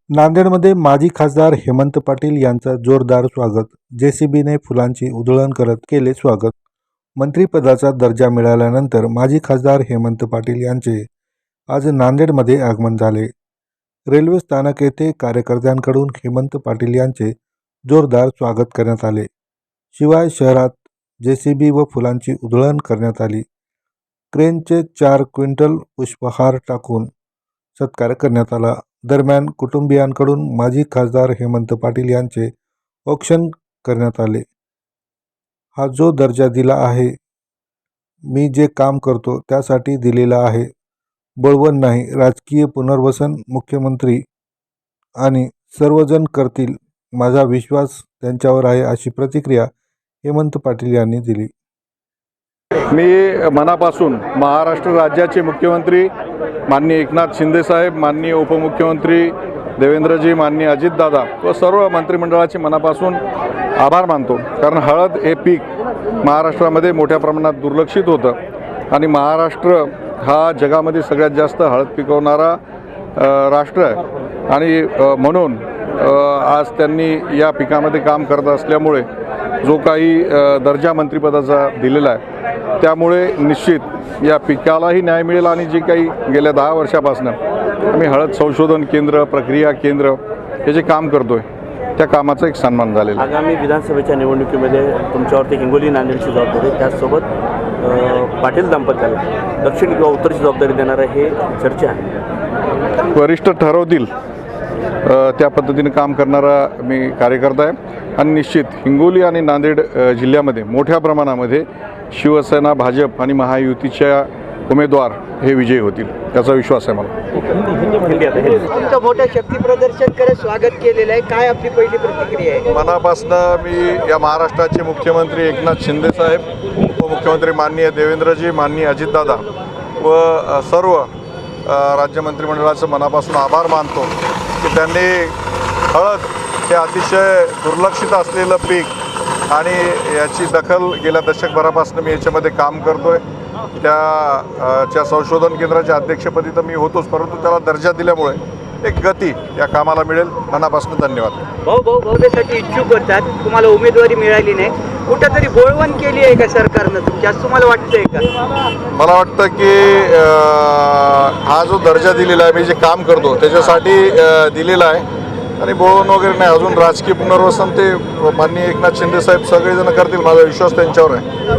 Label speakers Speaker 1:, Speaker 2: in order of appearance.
Speaker 1: नांदेडमध्ये माजी खासदार हेमंत पाटील यांचं जोरदार स्वागत. जेसीबीने फुलांची उधळण करत केले स्वागत. मंत्रिपदाचा दर्जा मिळाल्यानंतर माजी खासदार हेमंत पाटील यांचे आज नांदेडमध्ये आगमन झाले. रेल्वे स्थानक येथे कार्यकर्त्यांकडून हेमंत पाटील यांचे जोरदार स्वागत करण्यात आले. शिवाय शहरात जेसीबी व फुलांची उधळण करण्यात आली. क्रेनचे 4 क्विंटल पुष्पहार टाकून सत्कार करण्यात आला. दरम्यान कुटुंबियांकडून माजी खासदार हेमंत पाटील यांचे औक्षण करण्यात आले. हा जो दर्जा दिला आहे, मी जे काम करतो त्यासाठी दिलेला आहे. बळवण नाही, राजकीय पुनर्वसन मुख्यमंत्री आणि सर्वजण करतील, माझा विश्वास त्यांच्यावर आहे, अशी प्रतिक्रिया हेमंत पाटील यांनी दिली.
Speaker 2: मी मनापासून महाराष्ट्र राज्याचे मुख्यमंत्री माननीय एकनाथ शिंदे साहेब, माननीय उपमुख्यमंत्री देवेंद्रजी, माननीय अजितदादा व सर्व मंत्रिमंडळाचे मनापासून आभार मानतो. कारण हळद हे पीक महाराष्ट्रामध्ये मोठ्या प्रमाणात दुर्लक्षित होतं आणि महाराष्ट्र हा जगामध्ये सगळ्यात जास्त हळद पिकवणारा राष्ट्र आहे आणि म्हणून आज त्यांनी या पिकामध्ये काम करत असल्यामुळे जो काही दर्जा मंत्रिपदाचा दिलेला आहे त्यामुळे निश्चित या पिकालाही न्याय मिळेल आणि जे काही गेल्या 10 वर्षापासून आम्ही हळद संशोधन केंद्र, प्रक्रिया केंद्र हे जे काम करतोय त्या कामाचा एक सन्मान झालेला.
Speaker 3: आगामी विधानसभेच्या निवडणुकीमध्ये तुमच्यावरती हिंगोली नांदेडची जबाबदारी, त्याचसोबत पाटील दाम्पत्याला दक्षिण किंवा उत्तरची जबाबदारी देणार हे चर्चा आहे.
Speaker 2: वरिष्ठ ठरवतील त्या पद्धतीने काम करणारा मी कार्यकर्ता आहे आणि निश्चित हिंगोली आणि नांदेड जिल्ह्यामध्ये मोठ्या प्रमाणामध्ये शिवसेना, भाजप आणि महायुतीच्या उमेदवार हे विजयी होतील त्याचा विश्वास आहे मला.
Speaker 4: तुमचं मोठं शक्ती प्रदर्शन करत स्वागत केलेलं आहे, काय आपली पहिली प्रतिक्रिया आहे?
Speaker 2: मनापासनं मी या महाराष्ट्राचे मुख्यमंत्री एकनाथ शिंदे साहेब, उपमुख्यमंत्री माननीय देवेंद्रजी, माननीय अजितदादा व सर्व राज्य मंत्रिमंडळाचं मनापासून आभार मानतो की त्यांनी हळद हे अतिशय दुर्लक्षित असलेलं पीक आणि याची दखल गेल्या दशकभरापासून मी याच्यामध्ये काम करतो आहे. त्या संशोधन केंद्राच्या अध्यक्षपदी तर मी होतोच, परंतु त्याला दर्जा दिल्यामुळे एक गती या कामाला मिळेल. मनापासून धन्यवाद.
Speaker 4: भाऊसाठी इच्छुक होतात, तुम्हाला उमेदवारी मिळाली नाही, कुठंतरी बोळवण केली आहे का सरकारनं तुमच्या, असं तुम्हाला वाटतंय का?
Speaker 2: मला वाटतं की हा जो दर्जा दिलेला आहे, मी जे काम करतो त्याच्यासाठी दिलेला आहे आणि बोळवण वगैरे नाही. अजून राजकीय पुनर्वसन ते माननीय एकनाथ शिंदे साहेब सगळेजण करतील, माझा विश्वास त्यांच्यावर आहे.